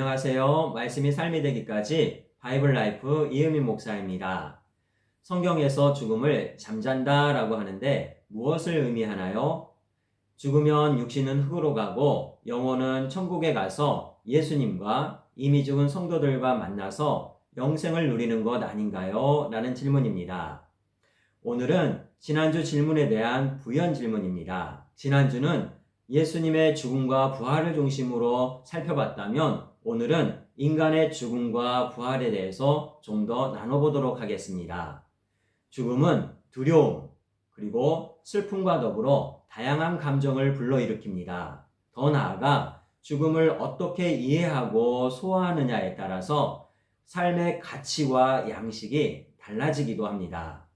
안녕하세요. 말씀이 삶이 되기까지 바이블 라이프 이은민 목사입니다. 성경에서 죽음을 잠잔다 라고 하는데 무엇을 의미하나요? 죽으면 육신은 흙으로 가고 영혼은 천국에 가서 예수님과 이미 죽은 성도들과 만나서 영생을 누리는 것 아닌가요? 라는 질문입니다. 오늘은 지난주 질문에 대한 부연 질문입니다. 지난주는 예수님의 죽음과 부활을 중심으로 살펴봤다면 오늘은 인간의 죽음과 부활에 대해서 좀 더 나눠보도록 하겠습니다. 죽음은 두려움, 그리고 슬픔과 더불어 다양한 감정을 불러일으킵니다. 더 나아가 죽음을 어떻게 이해하고 소화하느냐에 따라서 삶의 가치와 양식이 달라지기도 합니다.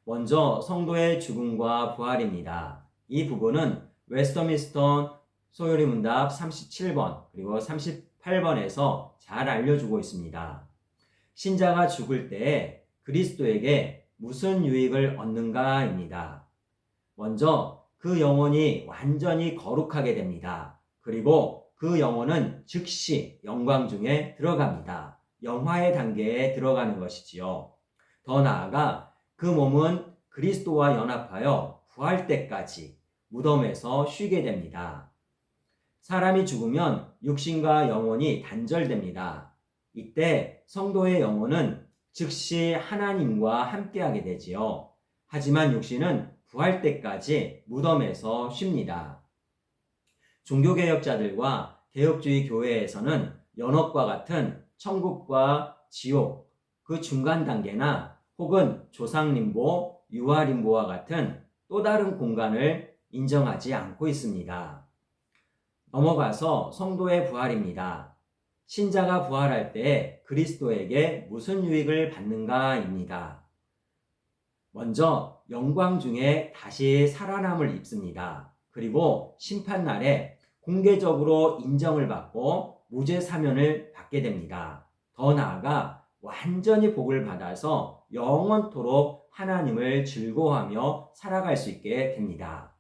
먼저 성도의 죽음과 부활입니다. 이 부분은 웨스터민스터 소요리 문답 37번 그리고 38번에서 잘 알려주고 있습니다. 신자가 죽을 때 그리스도에게 무슨 유익을 얻는가입니다. 먼저 그 영혼이 완전히 거룩하게 됩니다. 그리고 그 영혼은 즉시 영광 중에 들어갑니다. 영화의 단계에 들어가는 것이지요. 더 나아가 그 몸은 그리스도와 연합하여 부활 때까지 무덤에서 쉬게 됩니다. 사람이 죽으면 육신과 영혼이 단절됩니다. 이때 성도의 영혼은 즉시 하나님과 함께하게 되지요. 하지만 육신은 부활 때까지 무덤에서 쉽니다. 종교개혁자들과 개혁주의 교회에서는 연옥과 같은 천국과 지옥, 그 중간 단계나 혹은 조상림보, 유아림보와 같은 또 다른 공간을 인정하지 않고 있습니다. 넘어가서 성도의 부활입니다. 신자가 부활할 때 그리스도에게 무슨 유익을 받는가입니다. 먼저 영광 중에 다시 살아남을 입습니다. 그리고 심판날에 공개적으로 인정을 받고 무죄 사면을 받게 됩니다. 더 나아가 완전히 복을 받아서 영원토록 하나님을 즐거워하며 살아갈 수 있게 됩니다.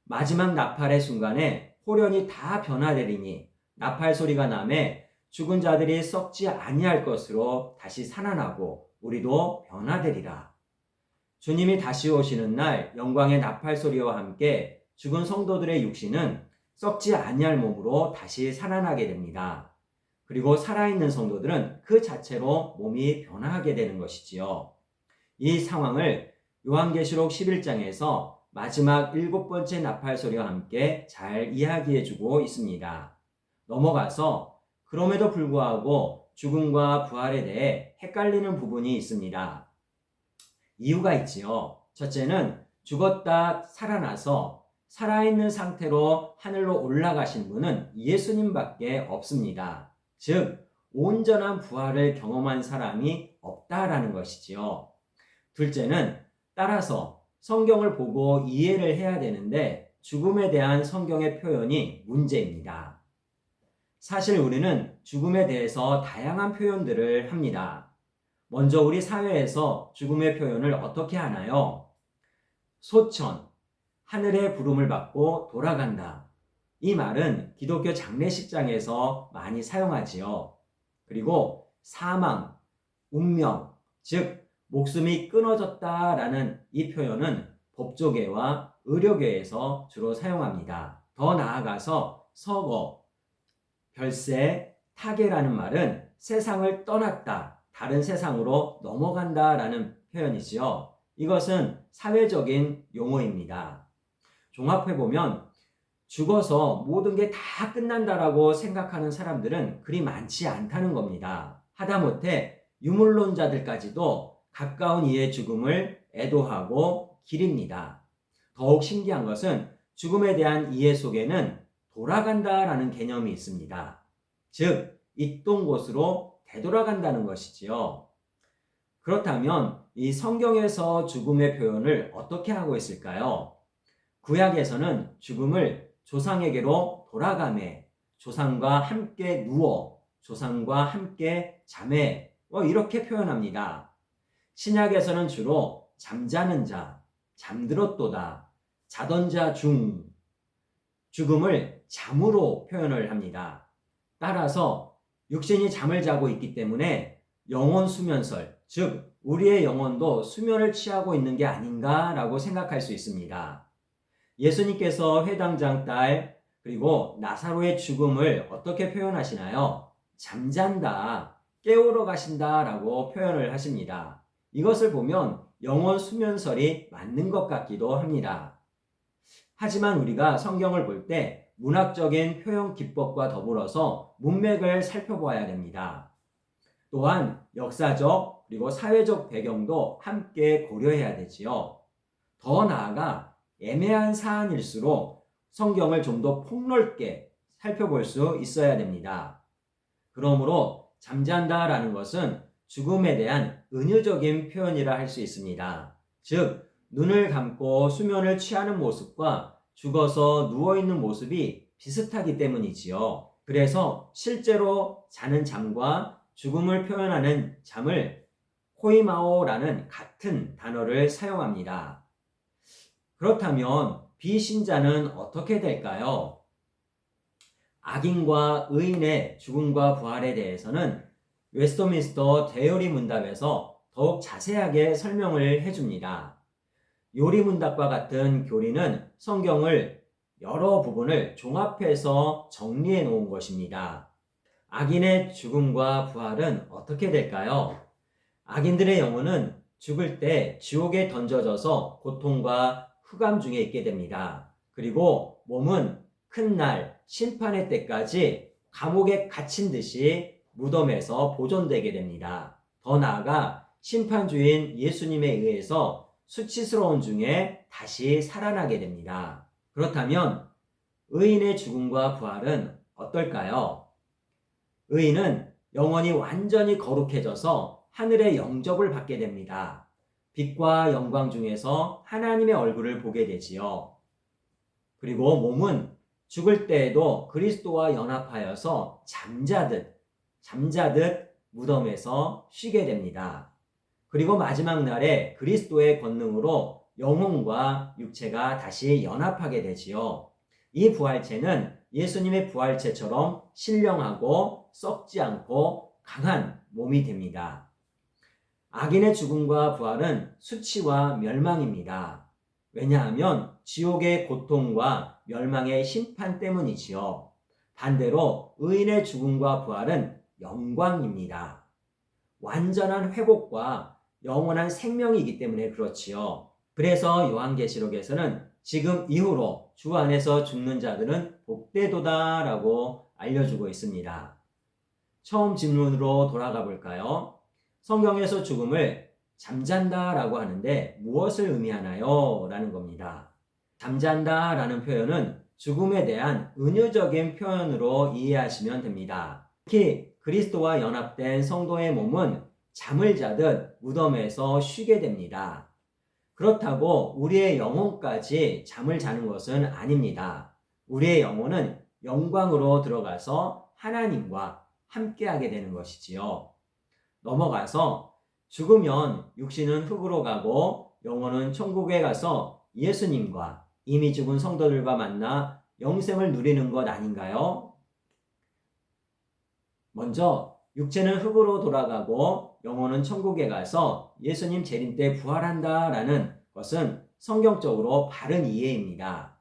마지막 나팔의 순간에 호련이 다 변화되리니 나팔 소리가 나매 죽은 자들이 썩지 아니할 것으로 다시 살아나고 우리도 변화되리라. 주님이 다시 오시는 날 영광의 나팔 소리와 함께 죽은 성도들의 육신은 썩지 아니할 몸으로 다시 살아나게 됩니다. 그리고 살아있는 성도들은 그 자체로 몸이 변화하게 되는 것이지요. 이 상황을 요한계시록 11장에서 마지막 7번째 나팔 소리와 함께 잘 이야기해주고 있습니다. 넘어가서 그럼에도 불구하고 죽음과 부활에 대해 헷갈리는 부분이 있습니다. 이유가 있지요. 첫째는 죽었다 살아나서 살아있는 상태로 하늘로 올라가신 분은 예수님밖에 없습니다. 즉 온전한 부활을 경험한 사람이 없다라는 것이지요. 둘째는 따라서 성경을 보고 이해를 해야 되는데 죽음에 대한 성경의 표현이 문제입니다. 사실 우리는 죽음에 대해서 다양한 표현들을 합니다. 먼저 우리 사회에서 죽음의 표현을 어떻게 하나요? 소천, 하늘의 부름을 받고 돌아간다. 이 말은 기독교 장례식장에서 많이 사용하지요. 그리고 사망, 운명, 즉 목숨이 끊어졌다라는 이 표현은 법조계와 의료계에서 주로 사용합니다. 더 나아가서 서거, 별세, 타계라는 말은 세상을 떠났다, 다른 세상으로 넘어간다라는 표현이지요. 이것은 사회적인 용어입니다. 종합해보면 죽어서 모든 게 다 끝난다라고 생각하는 사람들은 그리 많지 않다는 겁니다. 하다못해 유물론자들까지도 가까운 이의 죽음을 애도하고 기립니다. 더욱 신기한 것은 죽음에 대한 이해 속에는 돌아간다라는 개념이 있습니다. 즉, 있던 곳으로 되돌아간다는 것이지요. 그렇다면 이 성경에서 죽음의 표현을 어떻게 하고 있을까요? 구약에서는 죽음을 조상에게로 돌아가매, 조상과 함께 누워, 조상과 함께 자매, 이렇게 표현합니다. 신약에서는 주로 잠자는 자, 잠들었도다, 자던 자 중, 죽음을 잠으로 표현을 합니다. 따라서 육신이 잠을 자고 있기 때문에 영혼 수면설, 즉 우리의 영혼도 수면을 취하고 있는 게 아닌가라고 생각할 수 있습니다. 예수님께서 회당장 딸 그리고 나사로의 죽음을 어떻게 표현하시나요? 잠잔다, 깨우러 가신다 라고 표현을 하십니다. 이것을 보면 영혼 수면설이 맞는 것 같기도 합니다. 하지만 우리가 성경을 볼 때 문학적인 표현 기법과 더불어서 문맥을 살펴봐야 됩니다. 또한 역사적 그리고 사회적 배경도 함께 고려해야 되지요. 더 나아가 애매한 사안일수록 성경을 좀 더 폭넓게 살펴볼 수 있어야 됩니다. 그러므로 잠잔다라는 것은 죽음에 대한 은유적인 표현이라 할 수 있습니다. 즉, 눈을 감고 수면을 취하는 모습과 죽어서 누워있는 모습이 비슷하기 때문이지요. 그래서 실제로 자는 잠과 죽음을 표현하는 잠을 호이마오라는 같은 단어를 사용합니다. 그렇다면 비신자는 어떻게 될까요? 악인과 의인의 죽음과 부활에 대해서는 웨스트민스터 대요리 문답에서 더욱 자세하게 설명을 해줍니다. 요리 문답과 같은 교리는 성경을 여러 부분을 종합해서 정리해 놓은 것입니다. 악인의 죽음과 부활은 어떻게 될까요? 악인들의 영혼은 죽을 때 지옥에 던져져서 고통과 흑암 중에 있게 됩니다. 그리고 몸은 큰 날 심판의 때까지 감옥에 갇힌 듯이 무덤에서 보존되게 됩니다. 더 나아가 심판주인 예수님에 의해서 수치스러운 중에 다시 살아나게 됩니다. 그렇다면 의인의 죽음과 부활은 어떨까요? 의인은 영혼이 완전히 거룩해져서 하늘의 영접을 받게 됩니다. 빛과 영광 중에서 하나님의 얼굴을 보게 되지요. 그리고 몸은 죽을 때에도 그리스도와 연합하여서 잠자듯 무덤에서 쉬게 됩니다. 그리고 마지막 날에 그리스도의 권능으로 영혼과 육체가 다시 연합하게 되지요. 이 부활체는 예수님의 부활체처럼 신령하고 썩지 않고 강한 몸이 됩니다. 악인의 죽음과 부활은 수치와 멸망입니다. 왜냐하면 지옥의 고통과 멸망의 심판 때문이지요. 반대로 의인의 죽음과 부활은 영광입니다. 완전한 회복과 영원한 생명이기 때문에 그렇지요. 그래서 요한계시록에서는 지금 이후로 주 안에서 죽는 자들은 복되도다 라고 알려주고 있습니다. 처음 질문으로 돌아가 볼까요? 성경에서 죽음을 잠잔다 라고 하는데 무엇을 의미하나요? 라는 겁니다. 잠잔다 라는 표현은 죽음에 대한 은유적인 표현으로 이해하시면 됩니다. 특히 그리스도와 연합된 성도의 몸은 잠을 자듯 무덤에서 쉬게 됩니다. 그렇다고 우리의 영혼까지 잠을 자는 것은 아닙니다. 우리의 영혼은 영광으로 들어가서 하나님과 함께하게 되는 것이지요. 넘어가서 죽으면 육신은 흙으로 가고 영혼은 천국에 가서 예수님과 이미 죽은 성도들과 만나 영생을 누리는 것 아닌가요? 먼저 육체는 흙으로 돌아가고 영혼은 천국에 가서 예수님 재림 때 부활한다라는 것은 성경적으로 바른 이해입니다.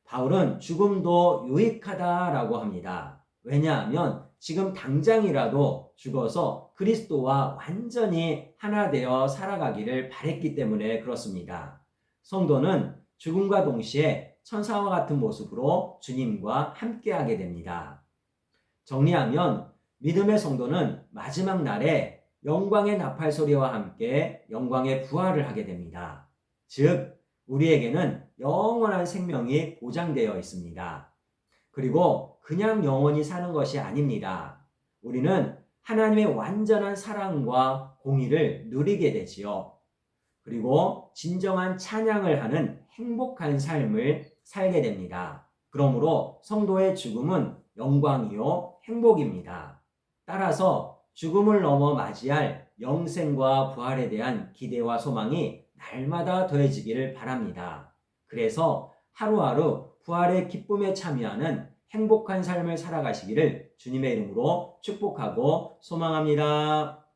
바울은 죽음도 유익하다라고 합니다. 왜냐하면 지금 당장이라도 죽어서 그리스도와 완전히 하나 되어 살아가기를 바랬기 때문에 그렇습니다. 성도는 죽음과 동시에 천사와 같은 모습으로 주님과 함께하게 됩니다. 정리하면 믿음의 성도는 마지막 날에 영광의 나팔 소리와 함께 영광의 부활을 하게 됩니다. 즉, 우리에게는 영원한 생명이 보장되어 있습니다. 그리고 그냥 영원히 사는 것이 아닙니다. 우리는 하나님의 완전한 사랑과 공의를 누리게 되지요. 그리고 진정한 찬양을 하는 행복한 삶을 살게 됩니다. 그러므로 성도의 죽음은 영광이요 행복입니다. 따라서 죽음을 넘어 맞이할 영생과 부활에 대한 기대와 소망이 날마다 더해지기를 바랍니다. 그래서 하루하루 부활의 기쁨에 참여하는 행복한 삶을 살아가시기를 주님의 이름으로 축복하고 소망합니다.